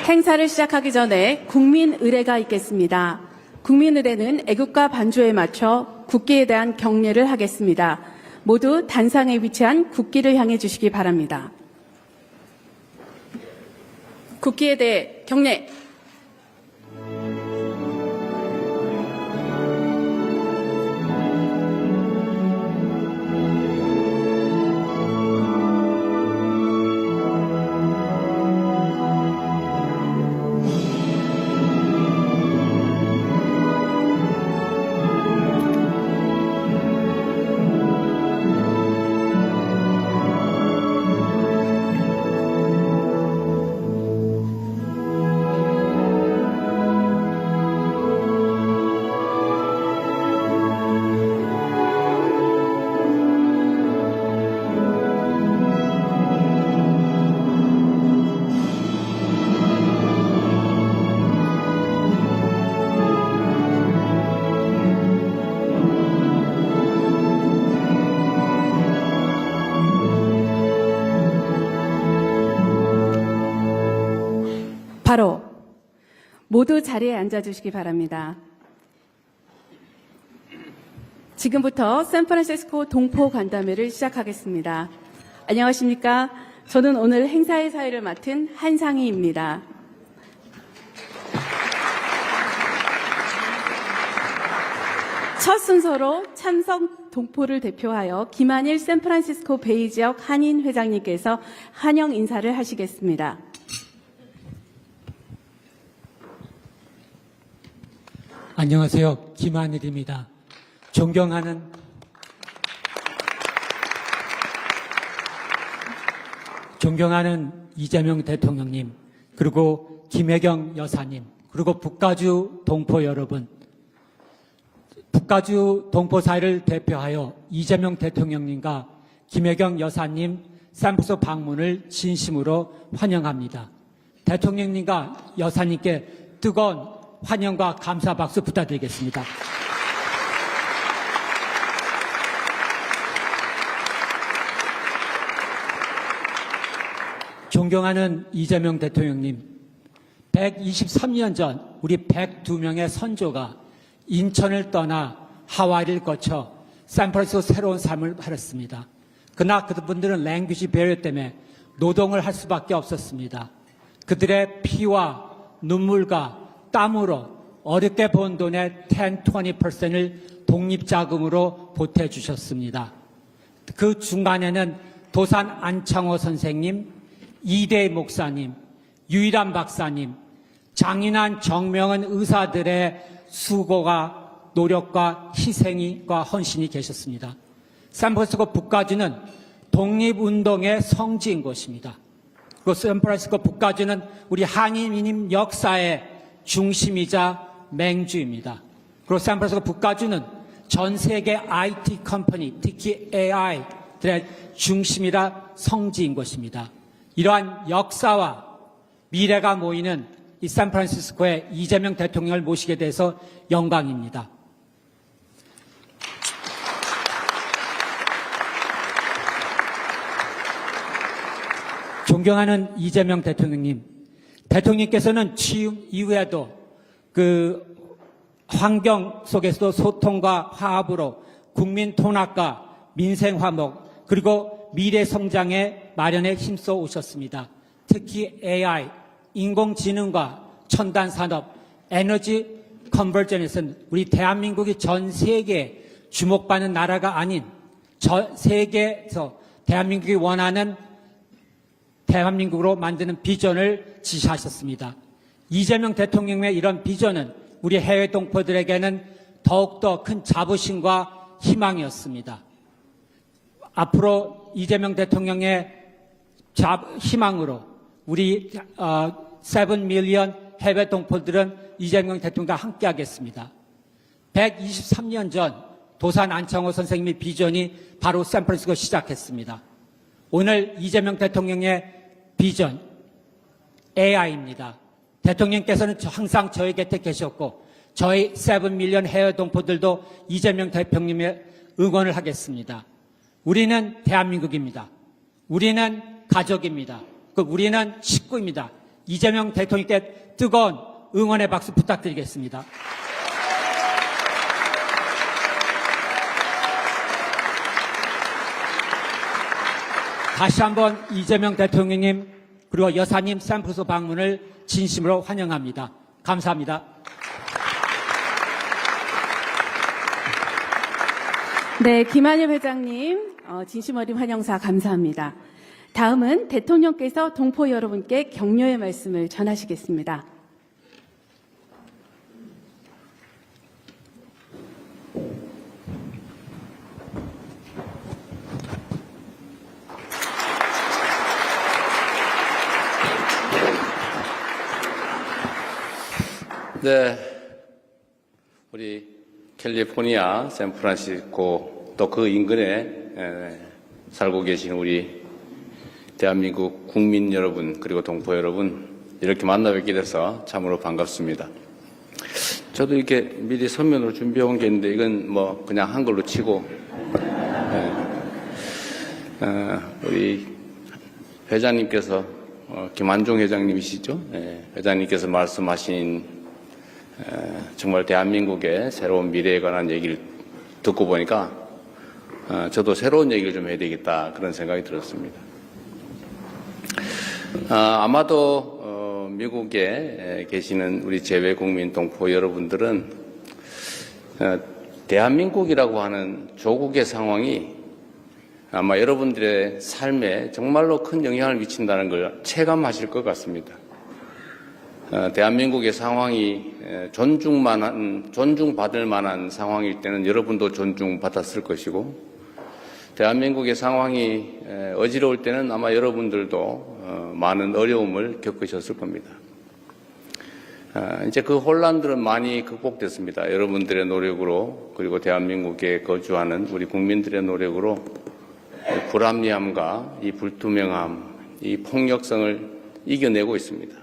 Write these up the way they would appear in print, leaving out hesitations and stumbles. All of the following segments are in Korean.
행사를 시작하기 전에 국민의례가 있겠습니다. 국민의례는 애국가 반주에 맞춰 국기에 대한 경례를 하겠습니다. 모두 단상에 위치한 국기를 향해 주시기 바랍니다. 국기에 대해 경례. 바로 모두 자리에 앉아주시기 바랍니다. 지금부터 샌프란시스코 동포 간담회를 시작하겠습니다. 안녕하십니까? 저는 오늘 행사의 사회를 맡은 한상희입니다. 첫 순서로 참석 동포를 대표하여 김한일 샌프란시스코 베이 지역 한인 회장님께서 환영 인사를 하시겠습니다. 안녕하세요. 김한일입니다. 존경하는 이재명 대통령님, 그리고 김혜경 여사님, 그리고 북가주 동포 여러분, 북가주 동포 사회를 대표하여 이재명 대통령님과 김혜경 여사님 샌프란시스코 방문을 진심으로 환영합니다. 대통령님과 여사님께 뜨거운 환영과 감사 박수 부탁드리겠습니다. 존경하는 이재명 대통령님, 123년 전 우리 102명의 선조가 인천을 떠나 하와이를 거쳐 샌프란시스코 새로운 삶을 살았습니다. 그러나 그분들은 랭귀지 배려 때문에 노동을 할 수밖에 없었습니다. 그들의 피와 눈물과 땀으로 어렵게 번 돈의 10, 20%를 독립자금으로 보태주셨습니다. 그 중간에는 도산 안창호 선생님, 이대희 목사님, 유일한 박사님, 장인한 정명한 의사들의 수고가 노력과 희생과 헌신이 계셨습니다. 샌프란시스코 북가주는 독립운동의 성지인 것입니다. 그리고 샌프란시스코 북가주는 우리 한인 역사의 중심이자 맹주입니다. 그리고 샌프란시스코 북가주는 전 세계 IT 컴퍼니, 특히 AI들의 중심이라 성지인 것입니다. 이러한 역사와 미래가 모이는 이 샌프란시스코에 이재명 대통령을 모시게 돼서 영광입니다. 존경하는 이재명 대통령님, 대통령께서는 취임 이후에도 그 환경 속에서도 소통과 화합으로 국민 통합과 민생 화목 그리고 미래 성장의 마련에 힘써 오셨습니다. 특히 AI, 인공지능과 첨단 산업, 에너지 컨버전에서는 우리 대한민국이 전 세계에 주목받는 나라가 아닌 전 세계에서 대한민국이 원하는 대한민국으로 만드는 비전을 지시하셨습니다. 이재명 대통령의 이런 비전은 우리 해외 동포들에게는 더욱더 큰 자부심과 희망이었습니다. 앞으로 이재명 대통령의 희망으로 우리 7 밀리언 해외 동포들은 이재명 대통령과 함께하겠습니다. 123년 전 도산 안창호 선생님의 비전이 바로 샌프란시스코 시작했습니다. 오늘 이재명 대통령의 비전 AI입니다. 대통령께서는 항상 저희 곁에 계셨고 저희 7 밀리언 해외 동포들도 이재명 대통령의 응원을 하겠습니다. 우리는 대한민국입니다. 우리는 가족입니다. 우리는 식구입니다. 이재명 대통령께 뜨거운 응원의 박수 부탁드리겠습니다. 다시 한번 이재명 대통령님 그리고 여사님 샘플소 방문을 진심으로 환영합니다. 감사합니다. 네, 김한일 회장님 진심 어린 환영사 감사합니다. 다음은 대통령께서 동포 여러분께 격려의 말씀을 전하시겠습니다. 네, 우리 캘리포니아, 샌프란시스코 또 그 인근에 살고 계신 우리 대한민국 국민 여러분 그리고 동포 여러분 이렇게 만나 뵙게 돼서 참으로 반갑습니다. 저도 이렇게 미리 서면으로 준비해 온 게 있는데 이건 뭐 그냥 한글로 치고 우리 회장님께서 김한종 회장님이시죠? 회장님께서 말씀하신 정말 대한민국의 새로운 미래에 관한 얘기를 듣고 보니까 저도 새로운 얘기를 좀 해야 되겠다 그런 생각이 들었습니다. 아마도 미국에 계시는 우리 재외국민 동포 여러분들은 대한민국이라고 하는 조국의 상황이 아마 여러분들의 삶에 정말로 큰 영향을 미친다는 걸 체감하실 것 같습니다. 대한민국의 상황이 존중받을 만한 상황일 때는 여러분도 존중받았을 것이고, 대한민국의 상황이 어지러울 때는 아마 여러분들도 많은 어려움을 겪으셨을 겁니다. 이제 그 혼란들은 많이 극복됐습니다. 여러분들의 노력으로, 그리고 대한민국에 거주하는 우리 국민들의 노력으로 불합리함과 이 불투명함, 이 폭력성을 이겨내고 있습니다.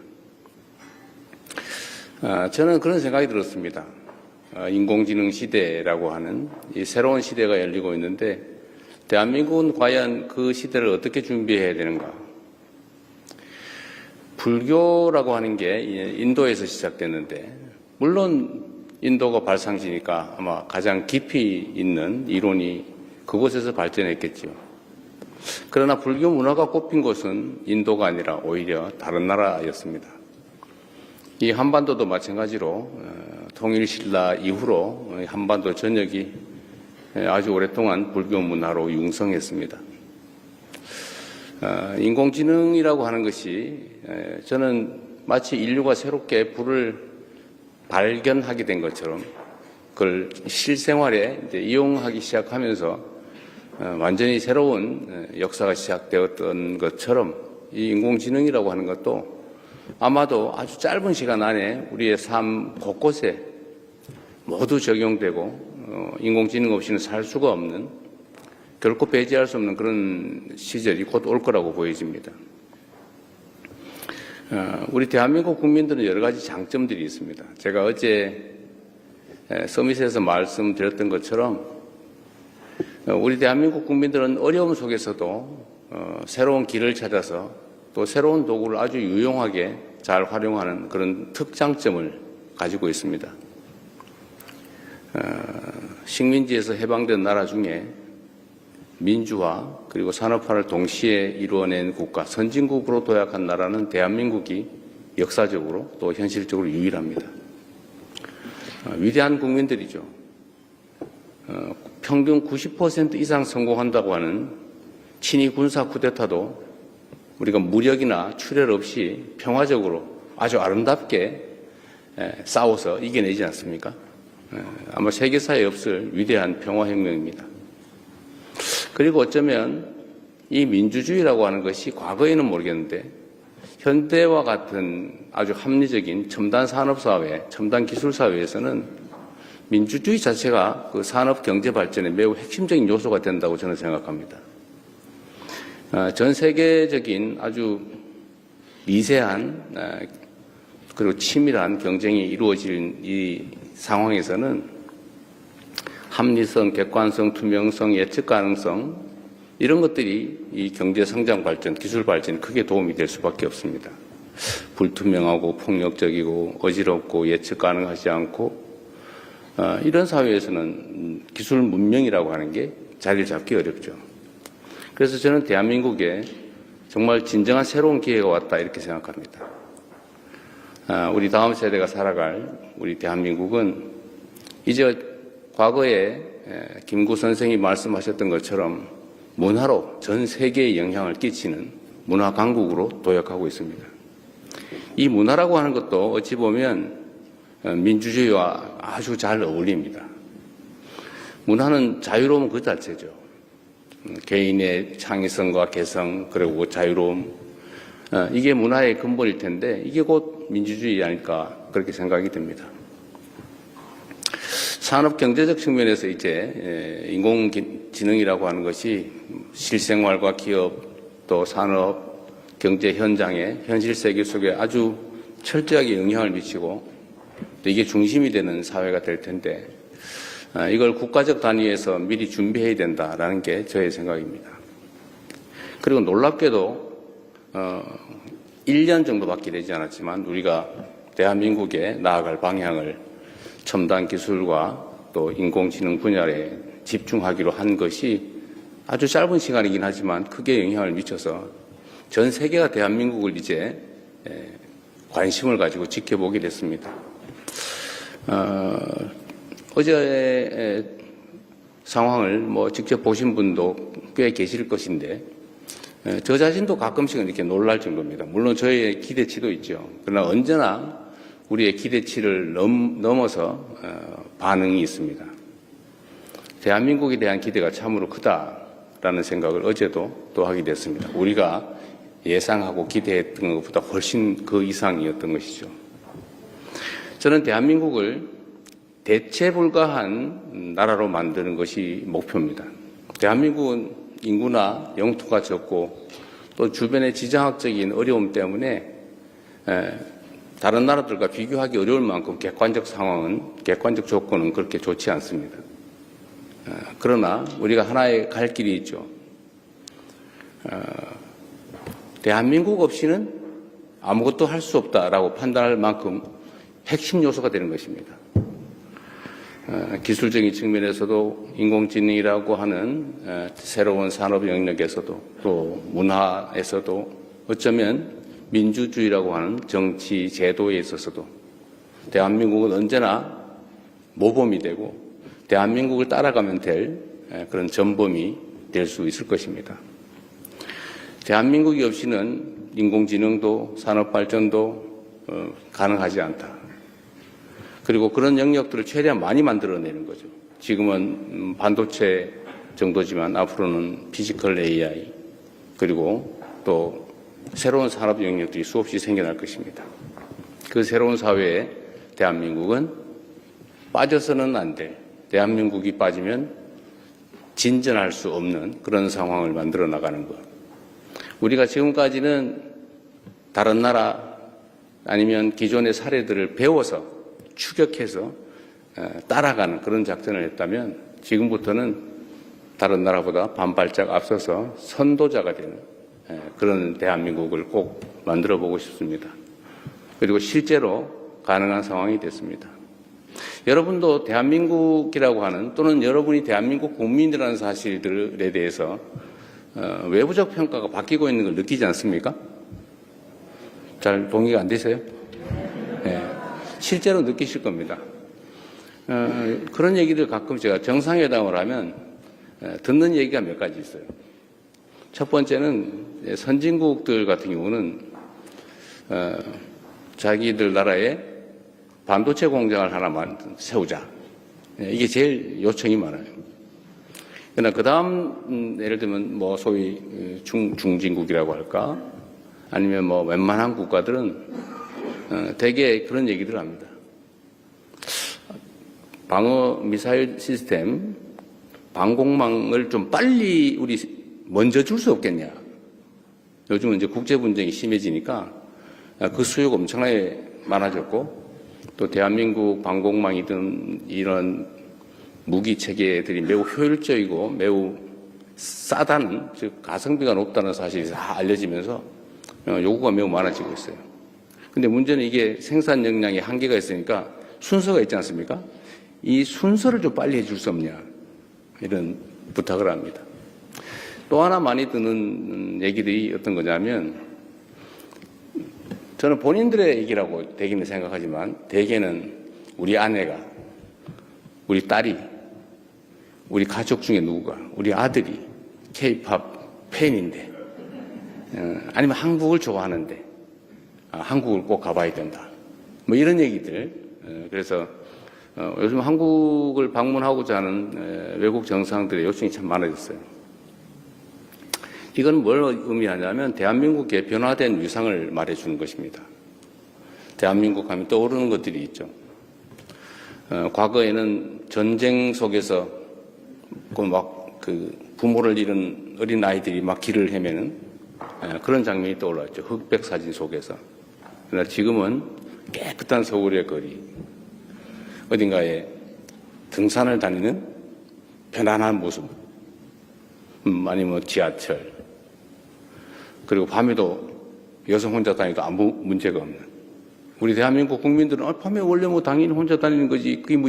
저는 그런 생각이 들었습니다. 인공지능 시대라고 하는 이 새로운 시대가 열리고 있는데 대한민국은 과연 그 시대를 어떻게 준비해야 되는가? 불교라고 하는 게 인도에서 시작됐는데 물론 인도가 발상지니까 아마 가장 깊이 있는 이론이 그곳에서 발전했겠죠. 그러나 불교 문화가 꼽힌 곳은 인도가 아니라 오히려 다른 나라였습니다. 이 한반도도 마찬가지로 통일신라 이후로 한반도 전역이 아주 오랫동안 불교 문화로 융성했습니다. 인공지능이라고 하는 것이 저는 마치 인류가 새롭게 불을 발견하게 된 것처럼 그걸 실생활에 이제 이용하기 시작하면서 완전히 새로운 역사가 시작되었던 것처럼 이 인공지능이라고 하는 것도 아마도 아주 짧은 시간 안에 우리의 삶 곳곳에 모두 적용되고 인공지능 없이는 살 수가 없는, 결코 배제할 수 없는 그런 시절이 곧 올 거라고 보여집니다. 우리 대한민국 국민들은 여러 가지 장점들이 있습니다. 제가 어제 서밋에서 말씀드렸던 것처럼 우리 대한민국 국민들은 어려움 속에서도 새로운 길을 찾아서 또 새로운 도구를 아주 유용하게 잘 활용하는 그런 특장점을 가지고 있습니다. 식민지에서 해방된 나라 중에 민주화 그리고 산업화를 동시에 이루어낸 국가, 선진국으로 도약한 나라는 대한민국이 역사적으로 또 현실적으로 유일합니다. 위대한 국민들이죠. 평균 90% 이상 성공한다고 하는 친위 군사 쿠데타도 우리가 무력이나 출혈 없이 평화적으로 아주 아름답게 싸워서 이겨내지 않습니까? 아마 세계사에 없을 위대한 평화혁명입니다. 그리고 어쩌면 이 민주주의라고 하는 것이 과거에는 모르겠는데 현대와 같은 아주 합리적인 첨단 산업사회, 첨단 기술사회에서는 민주주의 자체가 그 산업 경제 발전에 매우 핵심적인 요소가 된다고 저는 생각합니다. 전 세계적인 아주 미세한 그리고 치밀한 경쟁이 이루어질 이 상황에서는 합리성, 객관성, 투명성, 예측 가능성 이런 것들이 이 경제 성장 발전, 기술 발전에 크게 도움이 될 수밖에 없습니다. 불투명하고 폭력적이고 어지럽고 예측 가능하지 않고 이런 사회에서는 기술 문명이라고 하는 게 자리를 잡기 어렵죠. 그래서 저는 대한민국에 정말 진정한 새로운 기회가 왔다 이렇게 생각합니다. 우리 다음 세대가 살아갈 우리 대한민국은 이제 과거에 김구 선생이 말씀하셨던 것처럼 문화로 전 세계에 영향을 끼치는 문화 강국으로 도약하고 있습니다. 이 문화라고 하는 것도 어찌 보면 민주주의와 아주 잘 어울립니다. 문화는 자유로움 그 자체죠. 개인의 창의성과 개성 그리고 자유로움 이게 문화의 근본일 텐데 이게 곧 민주주의 아닐까 그렇게 생각이 듭니다. 산업 경제적 측면에서 이제 인공지능이라고 하는 것이 실생활과 기업 또 산업 경제 현장에 현실 세계 속에 아주 철저하게 영향을 미치고 또 이게 중심이 되는 사회가 될 텐데 이걸 국가적 단위에서 미리 준비해야 된다라는 게 저의 생각입니다. 그리고 놀랍게도 1년 정도밖에 되지 않았지만 우리가 대한민국에 나아갈 방향을 첨단 기술과 또 인공지능 분야에 집중하기로 한 것이 아주 짧은 시간이긴 하지만 크게 영향을 미쳐서 전 세계가 대한민국을 이제 관심을 가지고 지켜보게 됐습니다. 어제의 상황을 직접 보신 분도 꽤 계실 것인데 저 자신도 가끔씩은 이렇게 놀랄 정도입니다. 물론 저의 기대치도 있죠. 그러나 언제나 우리의 기대치를 넘어서 반응이 있습니다. 대한민국에 대한 기대가 참으로 크다라는 생각을 어제도 또 하게 됐습니다. 우리가 예상하고 기대했던 것보다 훨씬 그 이상이었던 것이죠. 저는 대한민국을 대체 불가한 나라로 만드는 것이 목표입니다. 대한민국은 인구나 영토가 적고 또 주변의 지정학적인 어려움 때문에 다른 나라들과 비교하기 어려울 만큼 객관적 조건은 그렇게 좋지 않습니다. 그러나 우리가 하나의 갈 길이 있죠. 대한민국 없이는 아무것도 할 수 없다라고 판단할 만큼 핵심 요소가 되는 것입니다. 기술적인 측면에서도 인공지능이라고 하는 새로운 산업 영역에서도 또 문화에서도 어쩌면 민주주의라고 하는 정치 제도에 있어서도 대한민국은 언제나 모범이 되고 대한민국을 따라가면 될 그런 전범이 될 수 있을 것입니다. 대한민국이 없이는 인공지능도 산업발전도 가능하지 않다. 그리고 그런 영역들을 최대한 많이 만들어내는 거죠. 지금은 반도체 정도지만 앞으로는 피지컬 AI 그리고 또 새로운 산업 영역들이 수없이 생겨날 것입니다. 그 새로운 사회에 대한민국은 빠져서는 안 될, 대한민국이 빠지면 진전할 수 없는 그런 상황을 만들어 나가는 것. 우리가 지금까지는 다른 나라 아니면 기존의 사례들을 배워서 추격해서 따라가는 그런 작전을 했다면 지금부터는 다른 나라보다 반발짝 앞서서 선도자가 되는 그런 대한민국을 꼭 만들어 보고 싶습니다. 그리고 실제로 가능한 상황이 됐습니다. 여러분도 대한민국이라고 하는 또는 여러분이 대한민국 국민이라는 사실들에 대해서 외부적 평가가 바뀌고 있는 걸 느끼지 않습니까? 잘 동의가 안 되세요? 네. 실제로 느끼실 겁니다. 그런 얘기들 가끔 제가 정상회담을 하면 듣는 얘기가 몇 가지 있어요. 첫 번째는 선진국들 같은 경우는 자기들 나라에 반도체 공장을 하나만 세우자. 이게 제일 요청이 많아요. 그러나 그 다음 예를 들면 소위 중진국이라고 할까 아니면 웬만한 국가들은 대개 그런 얘기들을 합니다. 방어 미사일 시스템, 방공망을 좀 빨리 우리 먼저 줄 수 없겠냐. 요즘은 이제 국제 분쟁이 심해지니까 그 수요가 엄청나게 많아졌고 또 대한민국 방공망이든 이런 무기 체계들이 매우 효율적이고 매우 싸다는 즉 가성비가 높다는 사실이 다 알려지면서 요구가 매우 많아지고 있어요. 근데 문제는 이게 생산 역량에 한계가 있으니까 순서가 있지 않습니까? 이 순서를 좀 빨리 해줄 수 없냐, 이런 부탁을 합니다. 또 하나 많이 드는 얘기들이 어떤 거냐면, 저는 본인들의 얘기라고 대개는 생각하지만, 대개는 우리 아내가, 우리 딸이, 우리 가족 중에 누구가, 우리 아들이 K-팝 팬인데, 아니면 한국을 좋아하는데, 한국을 꼭 가봐야 된다, 뭐 이런 얘기들. 그래서 요즘 한국을 방문하고자 하는 외국 정상들의 요청이 참 많아졌어요. 이건 뭘 의미하냐면 대한민국의 변화된 위상을 말해주는 것입니다. 대한민국 하면 떠오르는 것들이 있죠. 과거에는 전쟁 속에서 부모를 잃은 어린 아이들이 막 길을 헤매는 그런 장면이 떠올랐죠. 흑백 사진 속에서. 그러나 지금은 깨끗한 서울의 거리, 어딘가에 등산을 다니는 편안한 모습, 아니면 지하철, 그리고 밤에도 여성 혼자 다니도 아무 문제가 없는, 우리 대한민국 국민들은 밤에 원래 뭐 당연히 혼자 다니는 거지, 그게 뭐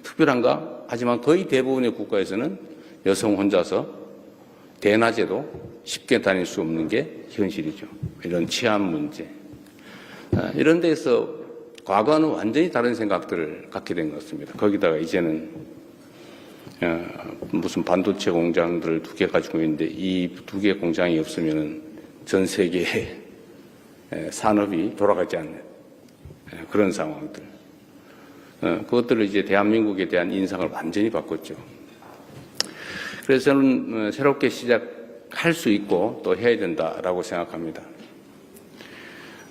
특별한가? 하지만 거의 대부분의 국가에서는 여성 혼자서 대낮에도 쉽게 다닐 수 없는 게 현실이죠. 이런 치안 문제. 이런 데서 과거와는 완전히 다른 생각들을 갖게 된 것 같습니다. 거기다가 이제는 무슨 반도체 공장들을 2개 가지고 있는데 이 2개 공장이 없으면 전 세계의 산업이 돌아가지 않는 그런 상황들. 그것들을 이제 대한민국에 대한 인상을 완전히 바꿨죠. 그래서 저는 새롭게 시작할 수 있고 또 해야 된다라고 생각합니다.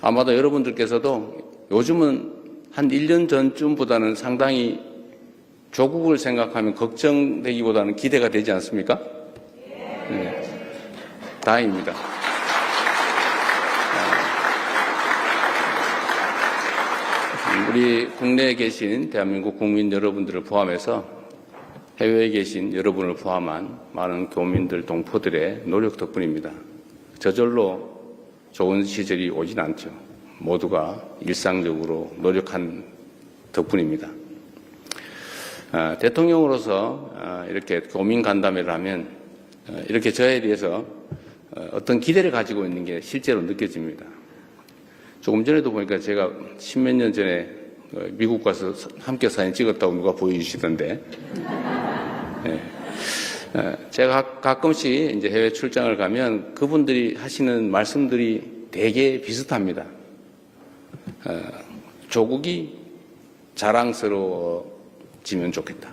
아마도 여러분들께서도 요즘은 한 1년 전쯤보다는 상당히 조국을 생각하면 걱정되기보다는 기대가 되지 않습니까? 네. 다행입니다. 우리 국내에 계신 대한민국 국민 여러분들을 포함해서 해외에 계신 여러분을 포함한 많은 교민들, 동포들의 노력 덕분입니다. 저절로 좋은 시절이 오진 않죠. 모두가 일상적으로 노력한 덕분입니다. 대통령으로서 이렇게 고민 간담회를 하면 이렇게 저에 대해서 어떤 기대를 가지고 있는 게 실제로 느껴집니다. 조금 전에도 보니까 제가 10몇 년 전에 미국 가서 함께 사진 찍었다고 누가 보여주시던데, 제가 가끔씩 이제 해외 출장을 가면 그분들이 하시는 말씀들이 되게 비슷합니다. 조국이 자랑스러워지면 좋겠다.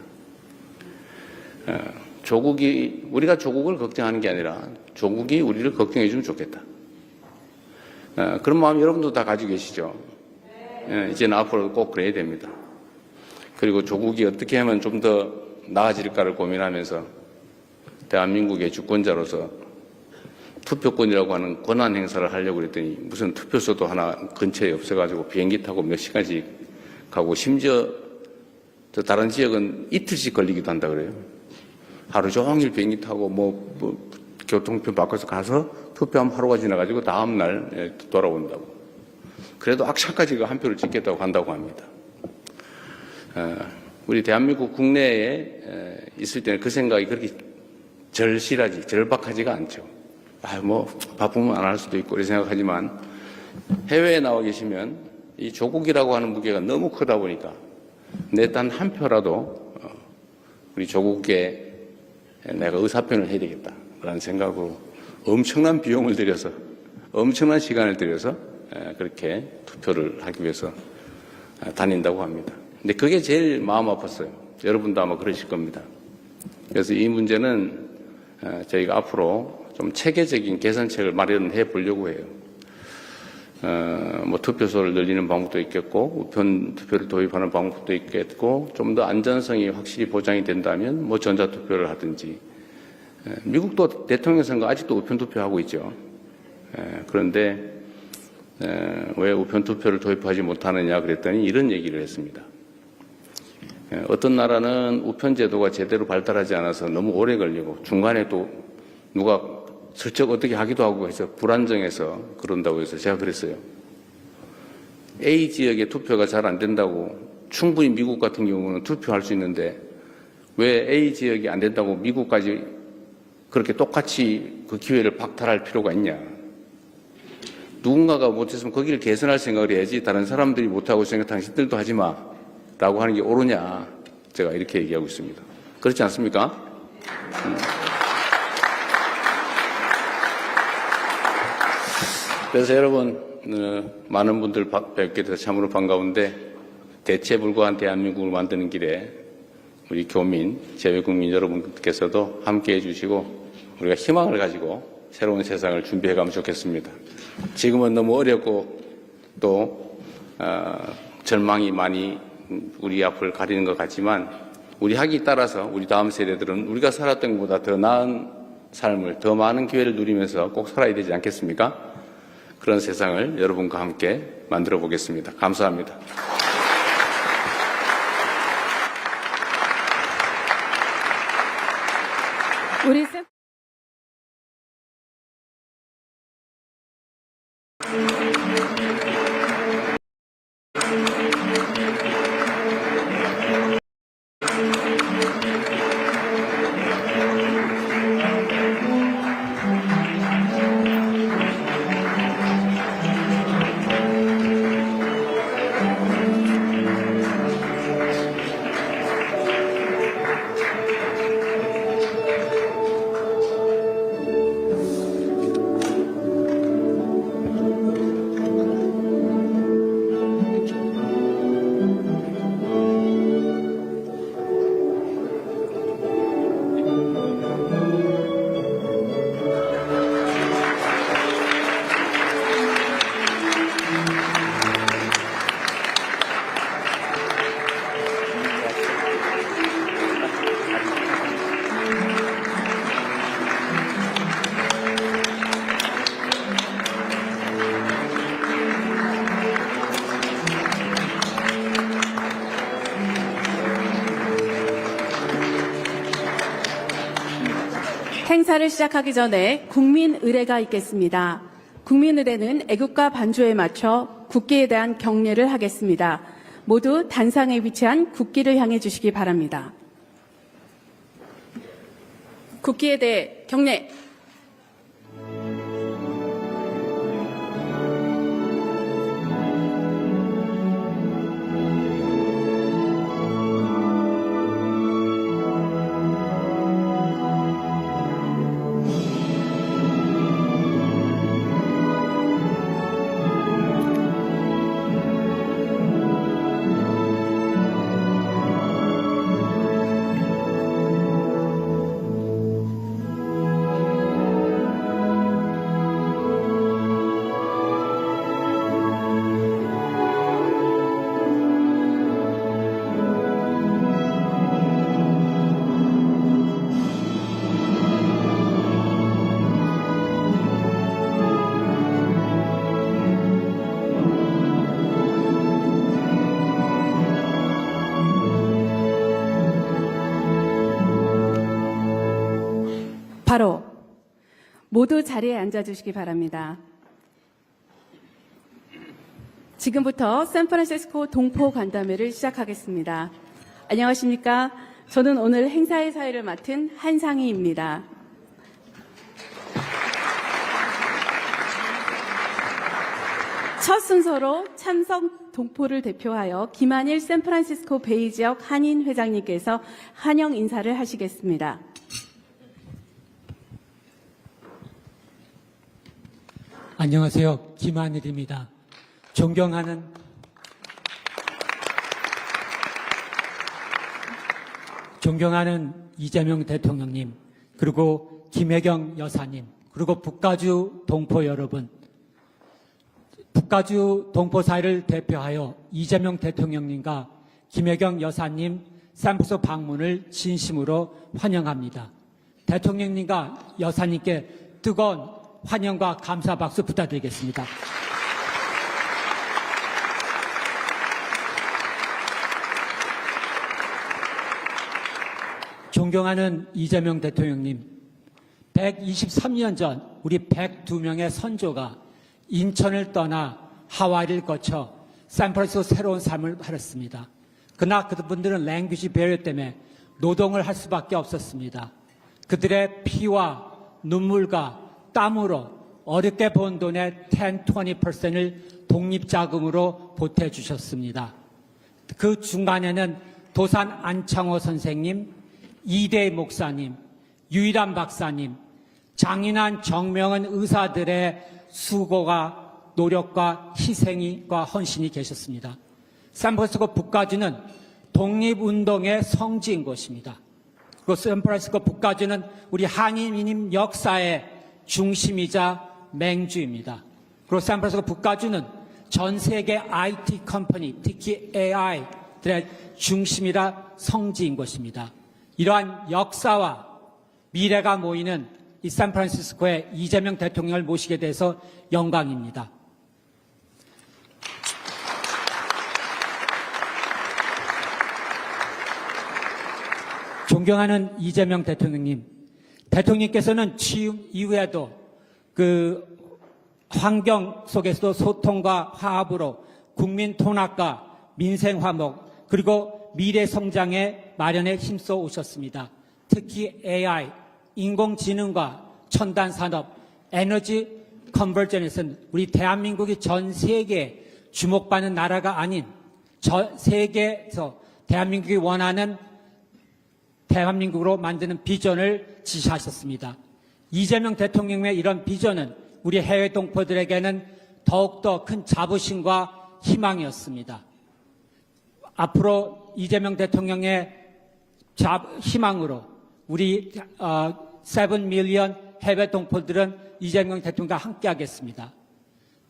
우리가 조국을 걱정하는 게 아니라 조국이 우리를 걱정해주면 좋겠다. 그런 마음 여러분도 다 가지고 계시죠? 이제는 앞으로 꼭 그래야 됩니다. 그리고 조국이 어떻게 하면 좀 더 나아질까를 고민하면서 대한민국의 주권자로서 투표권이라고 하는 권한 행사를 하려고 그랬더니 무슨 투표소도 하나 근처에 없어가지고 비행기 타고 몇 시간씩 가고, 심지어 저 다른 지역은 이틀씩 걸리기도 한다 그래요. 하루 종일 비행기 타고 교통편 바꿔서 가서 투표하면 하루가 지나가지고 다음날 돌아온다고. 그래도 악착까지 한 표를 찍겠다고 간다고 합니다. 우리 대한민국 국내에 있을 때는 그 생각이 그렇게 절박하지가 않죠. 바쁘면 안 할 수도 있고 이렇게 생각하지만, 해외에 나와 계시면 이 조국이라고 하는 무게가 너무 크다 보니까 내 단 한 표라도 우리 조국에 내가 의사표현을 해야 되겠다라는 생각으로 엄청난 비용을 들여서, 엄청난 시간을 들여서 그렇게 투표를 하기 위해서 다닌다고 합니다. 근데 그게 제일 마음 아팠어요. 여러분도 아마 그러실 겁니다. 그래서 이 문제는 저희가 앞으로 좀 체계적인 개선책을 마련해 보려고 해요. 투표소를 늘리는 방법도 있겠고, 우편 투표를 도입하는 방법도 있겠고, 좀 더 안전성이 확실히 보장이 된다면 전자투표를 하든지. 미국도 대통령 선거 아직도 우편 투표하고 있죠. 그런데 왜 우편 투표를 도입하지 못하느냐 그랬더니 이런 얘기를 했습니다. 어떤 나라는 우편 제도가 제대로 발달하지 않아서 너무 오래 걸리고 중간에 또 누가 슬쩍 어떻게 하기도 하고 해서 불안정해서 그런다고 해서 제가 그랬어요. A 지역에 투표가 잘 안 된다고 충분히 미국 같은 경우는 투표할 수 있는데 왜 A 지역이 안 된다고 미국까지 그렇게 똑같이 그 기회를 박탈할 필요가 있냐. 누군가가 못했으면 거기를 개선할 생각을 해야지 다른 사람들이 못하고 있으니까 당신들도 하지 마 라고 하는 게 옳으냐. 제가 이렇게 얘기하고 있습니다. 그렇지 않습니까? 그래서 여러분 많은 분들 뵙게 돼서 참으로 반가운데 대체불가한 대한민국을 만드는 길에 우리 교민, 재외국민 여러분께서도 함께해 주시고 우리가 희망을 가지고 새로운 세상을 준비해 가면 좋겠습니다. 지금은 너무 어렵고 또 절망이 많이 우리 앞을 가리는 것 같지만 우리 학이 따라서 우리 다음 세대들은 우리가 살았던 것보다 더 나은 삶을, 더 많은 기회를 누리면서 꼭 살아야 되지 않겠습니까? 그런 세상을 여러분과 함께 만들어 보겠습니다. 감사합니다. 우리 행사를 시작하기 전에 국민의례가 있겠습니다. 국민의례는 애국가 반주에 맞춰 국기에 대한 경례를 하겠습니다. 모두 단상에 위치한 국기를 향해 주시기 바랍니다. 국기에 대해 경례. 바로 모두 자리에 앉아주시기 바랍니다. 지금부터 샌프란시스코 동포 간담회를 시작하겠습니다. 안녕하십니까? 저는 오늘 행사의 사회를 맡은 한상희입니다. 첫 순서로 참석 동포를 대표하여 김한일 샌프란시스코 베이 지역 한인 회장님께서 환영 인사를 하시겠습니다. 안녕하세요. 김한일입니다. 존경하는 이재명 대통령님, 그리고 김혜경 여사님, 그리고 북가주 동포 여러분, 북가주 동포 사회를 대표하여 이재명 대통령님과 김혜경 여사님 샌프소 방문을 진심으로 환영합니다. 대통령님과 여사님께 뜨거운 환영과 감사 박수 부탁드리겠습니다. 존경하는 이재명 대통령님, 123년 전 우리 102명의 선조가 인천을 떠나 하와이를 거쳐 샌프란시스코 새로운 삶을 살았습니다. 그러나 그분들은 랭귀지 배려 때문에 노동을 할 수밖에 없었습니다. 그들의 피와 눈물과 땀으로 어렵게 번 돈의 10, 20%를 독립자금으로 보태주셨습니다. 그 중간에는 도산 안창호 선생님, 이대 목사님, 유일한 박사님, 장인한 정명한 의사들의 수고가 노력과 희생과 헌신이 계셨습니다. 샌프란시스코 북가주는 독립운동의 성지인 것입니다. 그리고 샌프란시스코 북가주는 우리 한인민 역사의 중심이자 맹주입니다. 그리고 샌프란시스코 북가주는 전 세계 IT 컴퍼니, 특히 AI들의 중심이라 성지인 것입니다. 이러한 역사와 미래가 모이는 이 샌프란시스코에 이재명 대통령을 모시게 돼서 영광입니다. 존경하는 이재명 대통령님, 대통령께서는 취임 이후에도 그 환경 속에서도 소통과 화합으로 국민 통합과 민생 화목 그리고 미래 성장의 마련에 힘써 오셨습니다. 특히 AI, 인공지능과 첨단 산업, 에너지 컨버전에서는 우리 대한민국이 전 세계에 주목받는 나라가 아닌 전 세계에서 대한민국이 원하는 대한민국으로 만드는 비전을 지시하셨습니다. 이재명 대통령의 이런 비전은 우리 해외 동포들에게는 더욱더 큰 자부심과 희망이었습니다. 앞으로 이재명 대통령의 희망으로 우리 7 밀리언 해외 동포들은 이재명 대통령과 함께하겠습니다.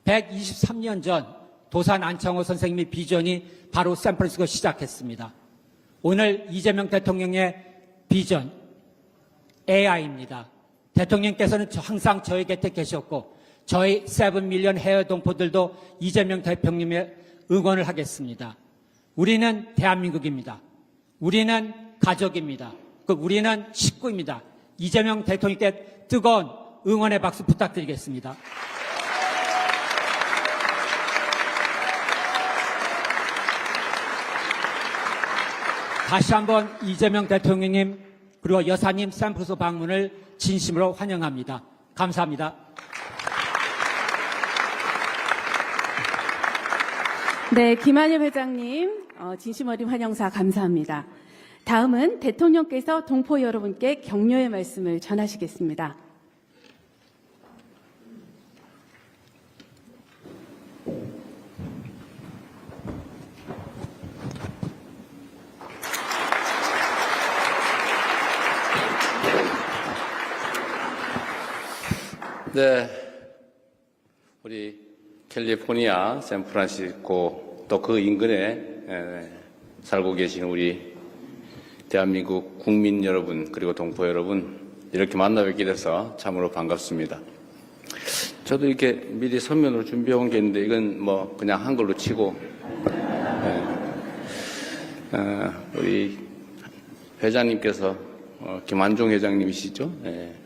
123년 전 도산 안창호 선생님의 비전이 바로 샌프란시스코 시작했습니다. 오늘 이재명 대통령의 비전 AI입니다. 대통령께서는 항상 저희 곁에 계셨고 저희 7 밀리언 해외 동포들도 이재명 대통령의 응원을 하겠습니다. 우리는 대한민국입니다. 우리는 가족입니다. 우리는 식구입니다. 이재명 대통령께 뜨거운 응원의 박수 부탁드리겠습니다. 다시 한번 이재명 대통령님 그리고 여사님 샌프란시스코 방문을 진심으로 환영합니다. 감사합니다. 네, 김한엽 회장님 진심 어린 환영사 감사합니다. 다음은 대통령께서 동포 여러분께 격려의 말씀을 전하시겠습니다. 네, 우리 캘리포니아, 샌프란시스코 또 그 인근에 살고 계신 우리 대한민국 국민 여러분 그리고 동포 여러분 이렇게 만나 뵙게 돼서 참으로 반갑습니다. 저도 이렇게 미리 서면으로 준비해 온 게 있는데 이건 뭐 그냥 한글로 치고 우리 회장님께서 김한종 회장님이시죠?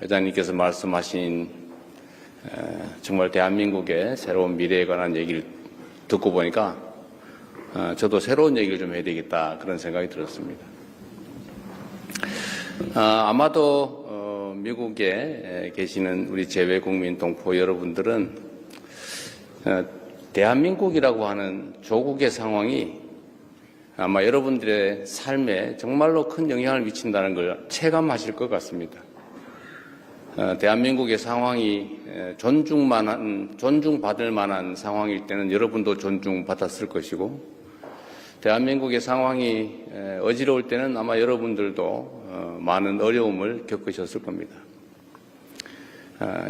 회장님께서 말씀하신 정말 대한민국의 새로운 미래에 관한 얘기를 듣고 보니까 저도 새로운 얘기를 좀 해야 되겠다 그런 생각이 들었습니다. 아마도 미국에 계시는 우리 재외 국민 동포 여러분들은 대한민국이라고 하는 조국의 상황이 아마 여러분들의 삶에 정말로 큰 영향을 미친다는 걸 체감하실 것 같습니다. 대한민국의 상황이 존중받을 만한 상황일 때는 여러분도 존중받았을 것이고 대한민국의 상황이 어지러울 때는 아마 여러분들도 많은 어려움을 겪으셨을 겁니다.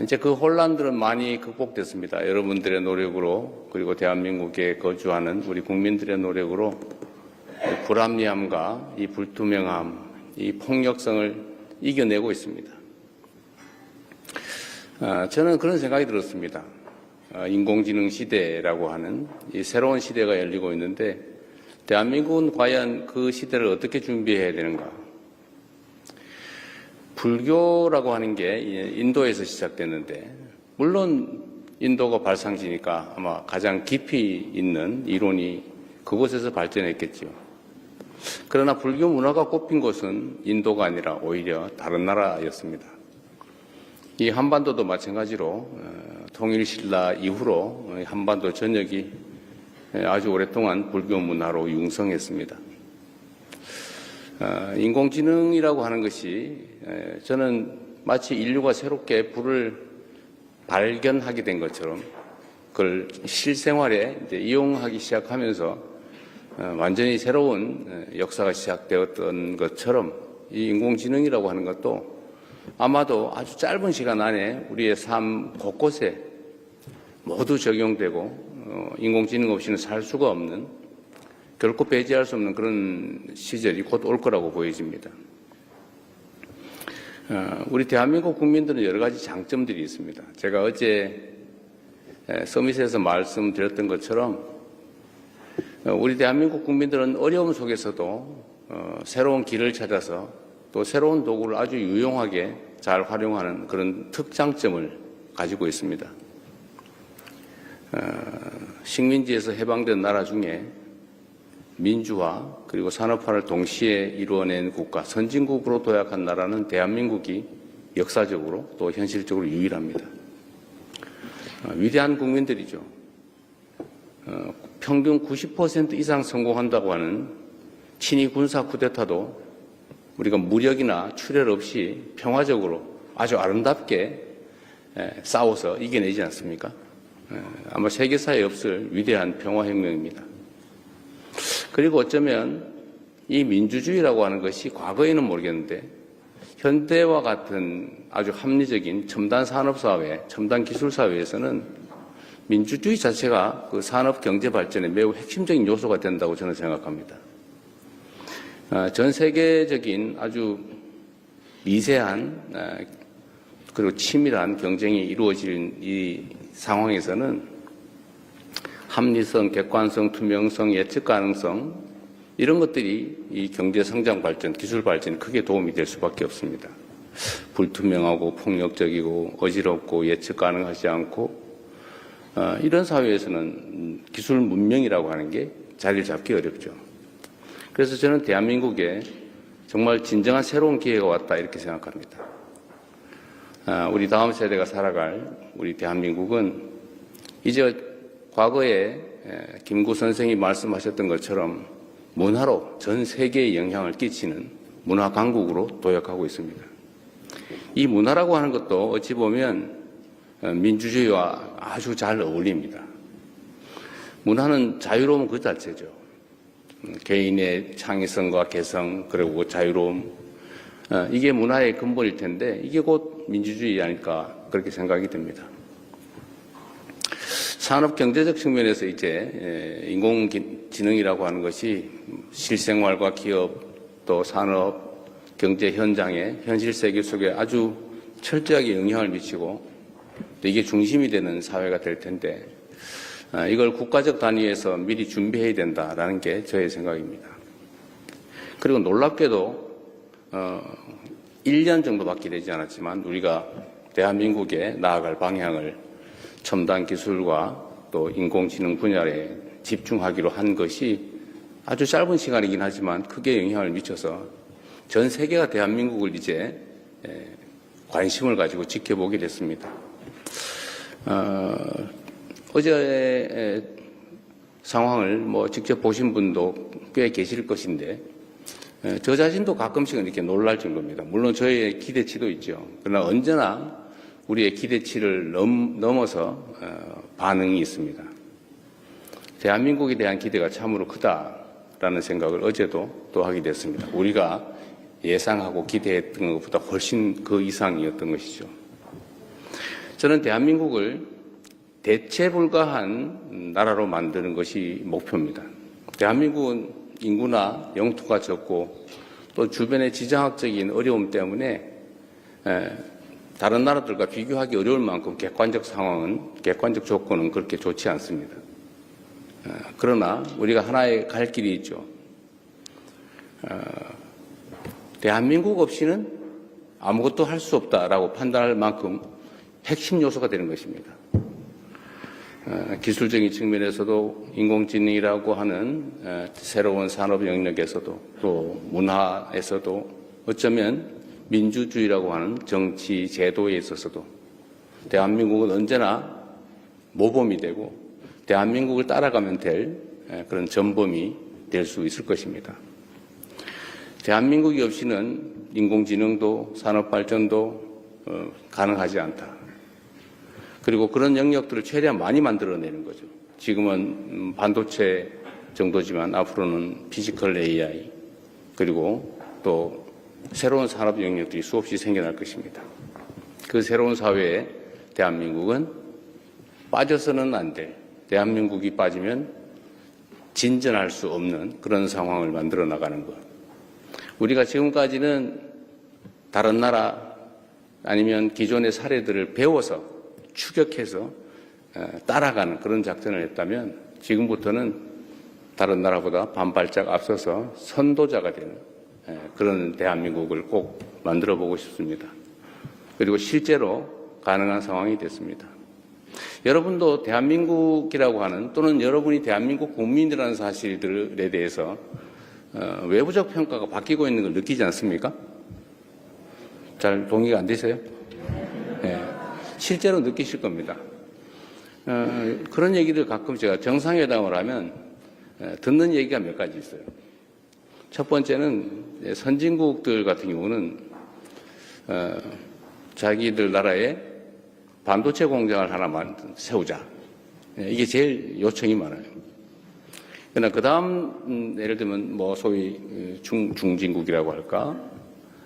이제 그 혼란들은 많이 극복됐습니다. 여러분들의 노력으로 그리고 대한민국에 거주하는 우리 국민들의 노력으로 불합리함과 이 불투명함, 이 폭력성을 이겨내고 있습니다. 저는 그런 생각이 들었습니다. 인공지능 시대라고 하는 이 새로운 시대가 열리고 있는데 대한민국은 과연 그 시대를 어떻게 준비해야 되는가? 불교라고 하는 게 인도에서 시작됐는데 물론 인도가 발상지니까 아마 가장 깊이 있는 이론이 그곳에서 발전했겠죠. 그러나 불교 문화가 꼽힌 곳은 인도가 아니라 오히려 다른 나라였습니다. 이 한반도도 마찬가지로 통일신라 이후로 한반도 전역이 아주 오랫동안 불교 문화로 융성했습니다. 인공지능이라고 하는 것이 저는 마치 인류가 새롭게 불을 발견하게 된 것처럼 그걸 실생활에 이제 이용하기 시작하면서 완전히 새로운 역사가 시작되었던 것처럼 이 인공지능이라고 하는 것도 아마도 아주 짧은 시간 안에 우리의 삶 곳곳에 모두 적용되고 인공지능 없이는 살 수가 없는, 결코 배제할 수 없는 그런 시절이 곧 올 거라고 보여집니다. 우리 대한민국 국민들은 여러 가지 장점들이 있습니다. 제가 어제 서밋에서 말씀드렸던 것처럼 우리 대한민국 국민들은 어려움 속에서도 새로운 길을 찾아서 또 새로운 도구를 아주 유용하게 잘 활용하는 그런 특장점을 가지고 있습니다. 식민지에서 해방된 나라 중에 민주화 그리고 산업화를 동시에 이루어낸 국가, 선진국으로 도약한 나라는 대한민국이 역사적으로 또 현실적으로 유일합니다. 위대한 국민들이죠. 평균 90% 이상 성공한다고 하는 친위 군사 쿠데타도 우리가 무력이나 출혈 없이 평화적으로 아주 아름답게 싸워서 이겨내지 않습니까? 아마 세계사에 없을 위대한 평화혁명입니다. 그리고 어쩌면 이 민주주의라고 하는 것이 과거에는 모르겠는데 현대와 같은 아주 합리적인 첨단 산업사회, 첨단 기술사회에서는 민주주의 자체가 그 산업 경제 발전에 매우 핵심적인 요소가 된다고 저는 생각합니다. 전 세계적인 아주 미세한 그리고 치밀한 경쟁이 이루어질 이 상황에서는 합리성, 객관성, 투명성, 예측 가능성 이런 것들이 이 경제 성장 발전, 기술 발전에 크게 도움이 될 수밖에 없습니다. 불투명하고 폭력적이고 어지럽고 예측 가능하지 않고 이런 사회에서는 기술 문명이라고 하는 게 자리를 잡기 어렵죠. 그래서 저는 대한민국에 정말 진정한 새로운 기회가 왔다 이렇게 생각합니다. 우리 다음 세대가 살아갈 우리 대한민국은 이제 과거에 김구 선생이 말씀하셨던 것처럼 문화로 전 세계에 영향을 끼치는 문화 강국으로 도약하고 있습니다. 이 문화라고 하는 것도 어찌 보면 민주주의와 아주 잘 어울립니다. 문화는 자유로움 그 자체죠. 개인의 창의성과 개성 그리고 자유로움 이게 문화의 근본일 텐데 이게 곧 민주주의 아닐까 그렇게 생각이 됩니다. 산업 경제적 측면에서 이제 인공지능이라고 하는 것이 실생활과 기업 또 산업 경제 현장에 현실 세계 속에 아주 철저하게 영향을 미치고 또 이게 중심이 되는 사회가 될 텐데 이걸 국가적 단위에서 미리 준비해야 된다라는 게 저의 생각입니다. 그리고 놀랍게도 1년 정도밖에 되지 않았지만 우리가 대한민국에 나아갈 방향을 첨단 기술과 또 인공지능 분야에 집중하기로 한 것이 아주 짧은 시간이긴 하지만 크게 영향을 미쳐서 전 세계가 대한민국을 이제 관심을 가지고 지켜보게 됐습니다. 어제의 상황을 뭐 직접 보신 분도 꽤 계실 것인데 저 자신도 가끔씩은 이렇게 놀랄 정도입니다. 물론 저의 기대치도 있죠. 그러나 언제나 우리의 기대치를 넘어서 반응이 있습니다. 대한민국에 대한 기대가 참으로 크다라는 생각을 어제도 또 하게 됐습니다. 우리가 예상하고 기대했던 것보다 훨씬 그 이상이었던 것이죠. 저는 대한민국을 대체 불가한 나라로 만드는 것이 목표입니다. 대한민국은 인구나 영토가 적고 또 주변의 지정학적인 어려움 때문에 다른 나라들과 비교하기 어려울 만큼 객관적 조건은 그렇게 좋지 않습니다. 그러나 우리가 하나의 갈 길이 있죠. 대한민국 없이는 아무것도 할 수 없다라고 판단할 만큼 핵심 요소가 되는 것입니다. 기술적인 측면에서도 인공지능이라고 하는 새로운 산업 영역에서도 또 문화에서도 어쩌면 민주주의라고 하는 정치 제도에 있어서도 대한민국은 언제나 모범이 되고 대한민국을 따라가면 될 그런 전범이 될 수 있을 것입니다. 대한민국이 없이는 인공지능도 산업발전도 가능하지 않다. 그리고 그런 영역들을 최대한 많이 만들어내는 거죠. 지금은 반도체 정도지만 앞으로는 피지컬 AI 그리고 또 새로운 산업 영역들이 수없이 생겨날 것입니다. 그 새로운 사회에 대한민국은 빠져서는 안 될, 대한민국이 빠지면 진전할 수 없는 그런 상황을 만들어 나가는 것. 우리가 지금까지는 다른 나라 아니면 기존의 사례들을 배워서 추격해서 따라가는 그런 작전을 했다면 지금부터는 다른 나라보다 반발짝 앞서서 선도자가 되는 그런 대한민국을 꼭 만들어 보고 싶습니다. 그리고 실제로 가능한 상황이 됐습니다. 여러분도 대한민국이라고 하는 또는 여러분이 대한민국 국민이라는 사실들에 대해서 외부적 평가가 바뀌고 있는 걸 느끼지 않습니까? 잘 동의가 안 되세요? 네. 실제로 느끼실 겁니다. 그런 얘기들 가끔 제가 정상회담을 하면 듣는 얘기가 몇 가지 있어요. 첫 번째는 선진국들 같은 경우는 자기들 나라에 반도체 공장을 하나만 세우자. 이게 제일 요청이 많아요. 그러나 그 다음 예를 들면 뭐 소위 중진국이라고 할까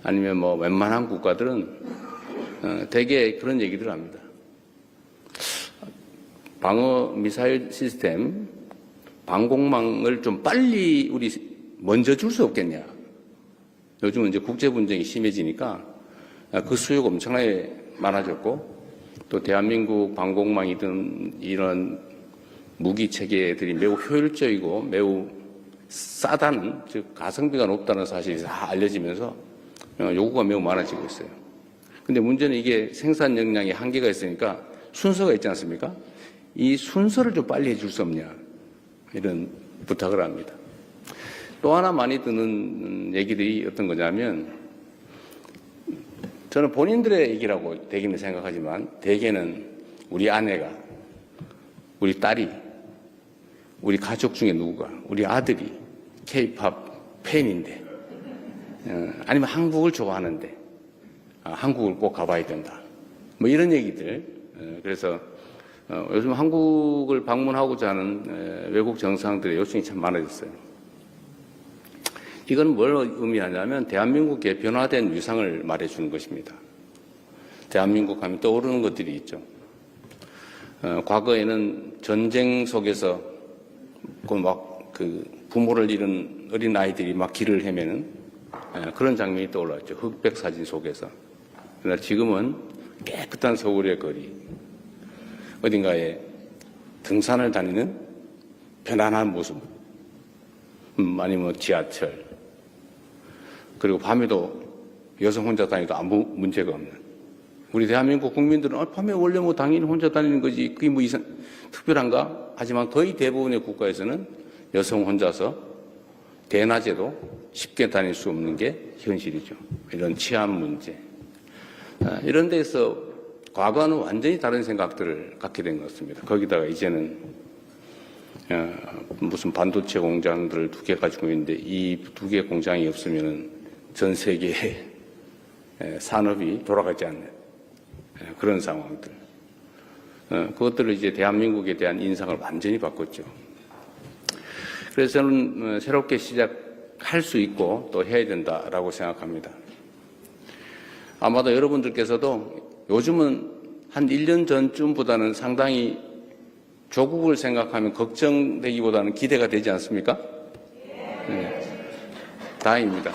아니면 뭐 웬만한 국가들은 대개 그런 얘기들을 합니다. 방어 미사일 시스템, 방공망을 좀 빨리 우리 먼저 줄 수 없겠냐. 요즘은 이제 국제 분쟁이 심해지니까 그 수요가 엄청나게 많아졌고 또 대한민국 방공망이든 이런 무기 체계들이 매우 효율적이고 매우 싸다는 즉 가성비가 높다는 사실이 다 알려지면서 요구가 매우 많아지고 있어요. 근데 문제는 이게 생산 역량에 한계가 있으니까 순서가 있지 않습니까? 이 순서를 좀 빨리 해줄 수 없냐 이런 부탁을 합니다. 또 하나 많이 듣는 얘기들이 어떤 거냐면 저는 본인들의 얘기라고 대개는 생각하지만 대개는 우리 아내가 우리 딸이 우리 가족 중에 누구가 우리 아들이 K-팝 팬인데 아니면 한국을 좋아하는데 한국을 꼭 가봐야 된다. 뭐 이런 얘기들. 그래서 요즘 한국을 방문하고자 하는 외국 정상들의 요청이 참 많아졌어요. 이건 뭘 의미하냐면 대한민국의 변화된 위상을 말해주는 것입니다. 대한민국 하면 떠오르는 것들이 있죠. 과거에는 전쟁 속에서 그 부모를 잃은 어린 아이들이 막 길을 헤매는 그런 장면이 떠올랐죠. 흑백 사진 속에서. 그러나 지금은 깨끗한 서울의 거리, 어딘가에 등산을 다니는 편안한 모습, 아니면 지하철, 그리고 밤에도 여성 혼자 다니도 아무 문제가 없는 우리 대한민국 국민들은 밤에 원래 뭐 당연히 혼자 다니는 거지 그게 뭐 특별한가? 하지만 거의 대부분의 국가에서는 여성 혼자서 대낮에도 쉽게 다닐 수 없는 게 현실이죠. 이런 치안 문제. 이런 데서 과거와는 완전히 다른 생각들을 갖게 된 것 같습니다. 거기다가 이제는 무슨 반도체 공장들을 2개 가지고 있는데 이 2개 공장이 없으면 전 세계의 산업이 돌아가지 않는 그런 상황들. 그것들을 이제 대한민국에 대한 인상을 완전히 바꿨죠. 그래서 저는 새롭게 시작할 수 있고 또 해야 된다라고 생각합니다. 아마도 여러분들께서도 요즘은 한 1년 전쯤보다는 상당히 조국을 생각하면 걱정되기보다는 기대가 되지 않습니까? 네. 다행입니다.